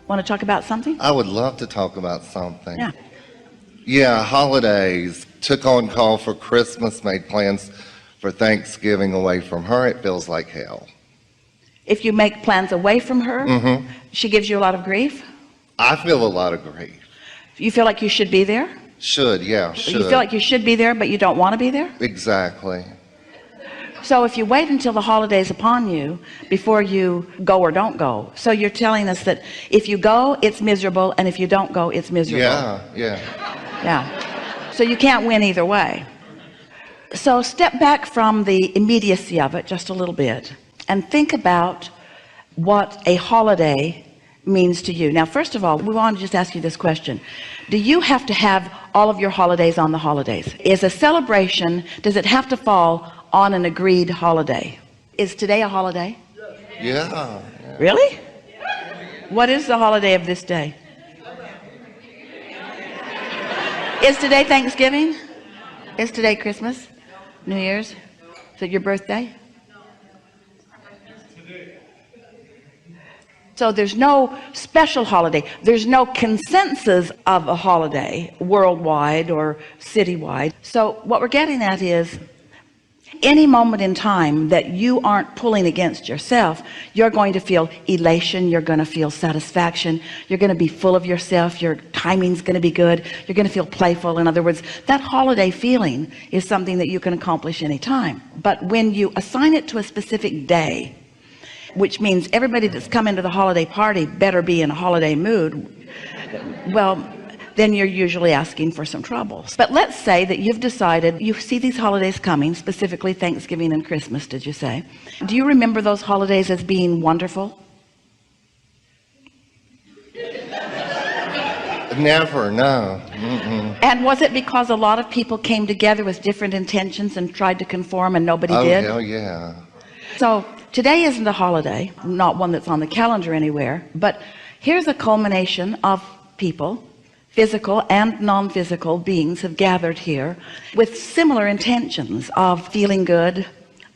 Want to talk about something? I would love to talk about something. Yeah. Yeah, holidays. Took on call for Christmas, made plans for Thanksgiving away from her. It feels like hell. If you make plans away from her, she gives you a lot of grief? I feel a lot of grief. You feel like you should be there? Should. You feel like you should be there, but you don't want to be there? Exactly. So if you wait until the holidays upon you before you go or don't go, so you're telling us that if you go, it's miserable, and if you don't go, it's miserable. Yeah. So you can't win either way. So step back from the immediacy of it just a little bit and think about what a holiday means to you. Now, first of all, we want to just ask you this question. Do you have to have all of your holidays on the holidays? Is a celebration, does it have to fall on an agreed holiday? Is today a holiday? Yeah. Really? What is the holiday of this day? Is today Thanksgiving? Is today Christmas? New Year's? Is it your birthday? So there's no special holiday. There's no consensus of a holiday worldwide or citywide. So what we're getting at is any moment in time that you aren't pulling against yourself, you're going to feel elation, you're going to feel satisfaction, you're going to be full of yourself, your timing's going to be good, you're going to feel playful. In other words, that holiday feeling is something that you can accomplish anytime. But when you assign it to a specific day, which means everybody that's come into the holiday party better be in a holiday mood, well, then you're usually asking for some troubles. But let's say that you've decided you see these holidays coming, specifically Thanksgiving and Christmas, did you say? Do you remember those holidays as being wonderful? Never, no. And was it because a lot of people came together with different intentions and tried to conform and nobody did? Oh, hell yeah. So today isn't a holiday, not one that's on the calendar anywhere, but here's a culmination of people, physical and non-physical beings have gathered here with similar intentions of feeling good,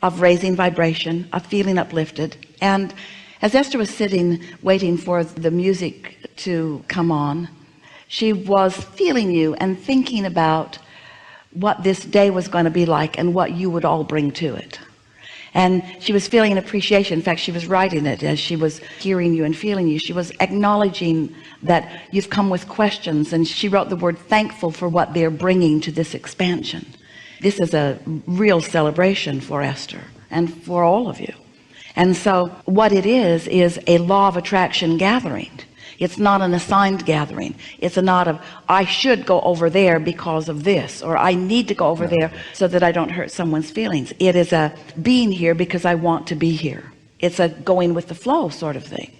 of raising vibration, of feeling uplifted. And as Esther was sitting waiting for the music to come on, she was feeling you and thinking about what this day was going to be like and what you would all bring to it. And she was feeling an appreciation. In fact, she was writing it as she was hearing you and feeling you. She was acknowledging that you've come with questions, and she wrote the word thankful for what they're bringing to this expansion. This is a real celebration for Esther and for all of you. And so what it is a law of attraction gathering. It's not an assigned gathering. It's a not of I should go over there because of this, or I need to go over there so that I don't hurt someone's feelings. It is a being here because I want to be here. It's a going with the flow sort of thing,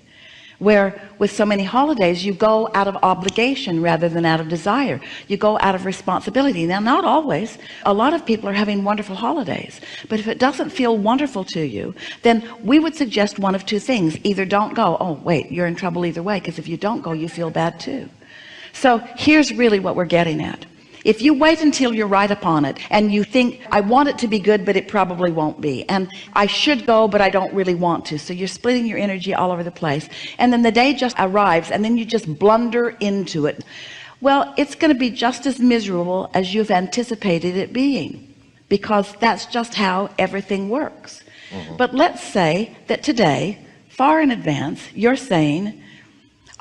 where with so many holidays you go out of obligation rather than out of desire. You go out of responsibility. Now, not always. A lot of people are having wonderful holidays, but if it doesn't feel wonderful to you, then we would suggest one of two things. Either don't go. Oh wait, you're in trouble either way, because if you don't go, you feel bad too. So here's really what we're getting at. If you wait until you're right upon it and you think I want it to be good, but it probably won't be, and I should go, but I don't really want to, so you're splitting your energy all over the place, and then the day just arrives and then you just blunder into it, well, it's going to be just as miserable as you've anticipated it being, because that's just how everything works. But let's say that today, far in advance, you're saying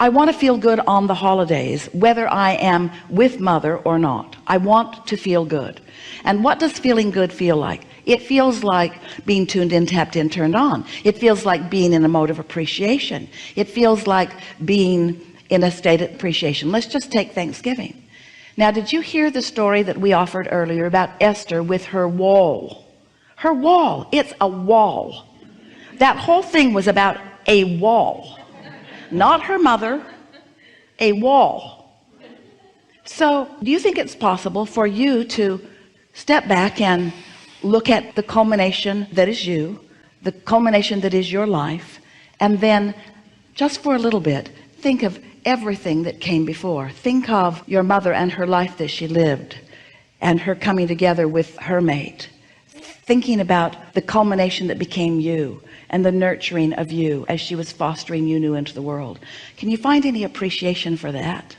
I want to feel good on the holidays, whether I am with mother or not. I want to feel good. And what does feeling good feel like? It feels like being tuned in, tapped in, turned on. It feels like being in a mode of appreciation. It feels like being in a state of appreciation. Let's just take Thanksgiving. Now, did you hear the story that we offered earlier about Esther with her wall? Her wall. It's a wall. That whole thing was about a wall. Not her mother, a wall. So do you think it's possible for you to step back and look at the culmination that is you, the culmination that is your life, and then just for a little bit think of everything that came before? Think of your mother and her life that she lived and her coming together with her mate, thinking about the culmination that became you, and the nurturing of you as she was fostering you new into the world. Can you find any appreciation for that?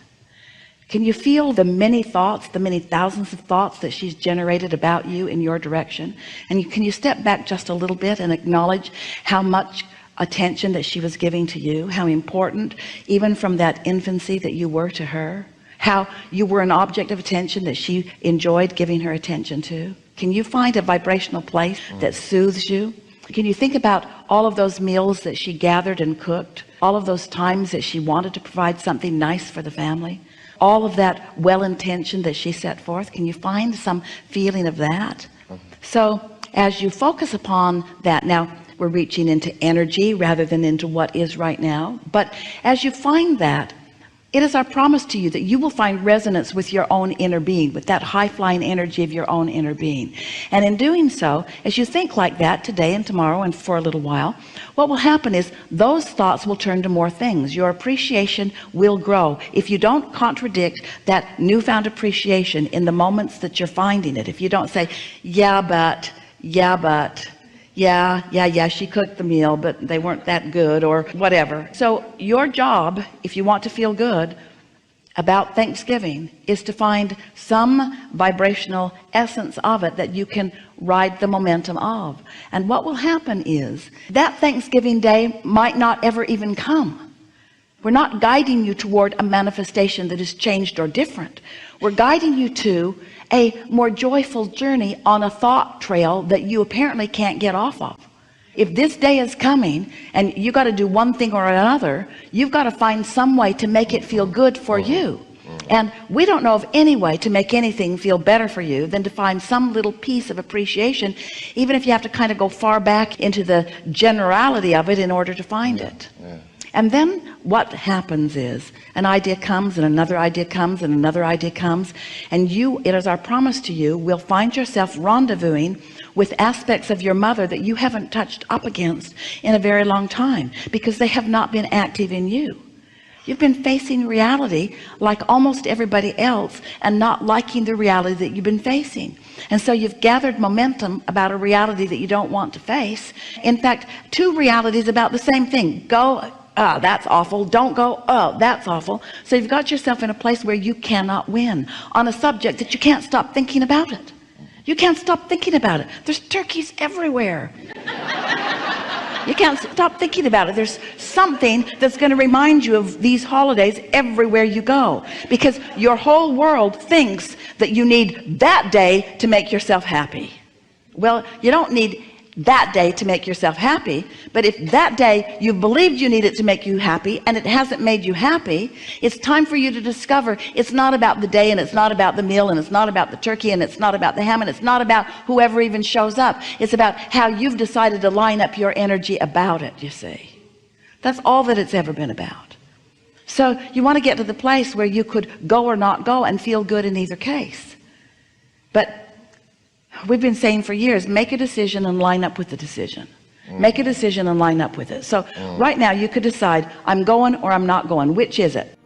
Can you feel the many thoughts, the many thousands of thoughts that she's generated about you in your direction? And can you step back just a little bit and acknowledge how much attention that she was giving to you, how important, even from that infancy, that you were to her, how you were an object of attention that she enjoyed giving her attention to? Can you find a vibrational place that soothes you? Can you think about all of those meals that she gathered and cooked, all of those times that she wanted to provide something nice for the family, all of that well-intention that she set forth? Can you find some feeling of that? So as you focus upon that, now we're reaching into energy rather than into what is right now, but as you find that, it is our promise to you that you will find resonance with your own inner being, with that high-flying energy of your own inner being. And in doing so, as you think like that today and tomorrow and for a little while, what will happen is those thoughts will turn to more things. Your appreciation will grow if you don't contradict that newfound appreciation in the moments that you're finding it. If you don't say, yeah but yeah, she cooked the meal, but they weren't that good, or whatever. So your job, if you want to feel good about Thanksgiving, is to find some vibrational essence of it that you can ride the momentum of. And what will happen is that Thanksgiving day might not ever even come. We're not guiding you toward a manifestation that is changed or different. We're guiding you to a more joyful journey on a thought trail that you apparently can't get off of. If this day is coming and you got to do one thing or another, you've got to find some way to make it feel good for you. And we don't know of any way to make anything feel better for you than to find some little piece of appreciation, even if you have to kind of go far back into the generality of it in order to find it. And then what happens is an idea comes and another idea comes and another idea comes, and it is our promise to you, will find yourself rendezvousing with aspects of your mother that you haven't touched up against in a very long time, because they have not been active in you. You've been facing reality like almost everybody else and not liking the reality that you've been facing. And so you've gathered momentum about a reality that you don't want to face. In fact, two realities about the same thing. Go, oh, that's awful. Don't go, oh, that's awful. So you've got yourself in a place where you cannot win on a subject that you can't stop thinking about it. You can't stop thinking about it. There's turkeys everywhere. You can't stop thinking about it. There's something that's going to remind you of these holidays everywhere you go, because your whole world thinks that you need that day to make yourself happy. Well, you don't need that day to make yourself happy, but if that day you believed you need it to make you happy and it hasn't made you happy, it's time for you to discover it's not about the day, and it's not about the meal, and it's not about the turkey, and it's not about the ham, and it's not about whoever even shows up. It's about how you've decided to line up your energy about it. You see, that's all that it's ever been about. So you want to get to the place where you could go or not go and feel good in either case. But we've been saying for years, make a decision and line up with the decision. Make a decision and line up with it. So right now you could decide, I'm going or I'm not going. Which is it?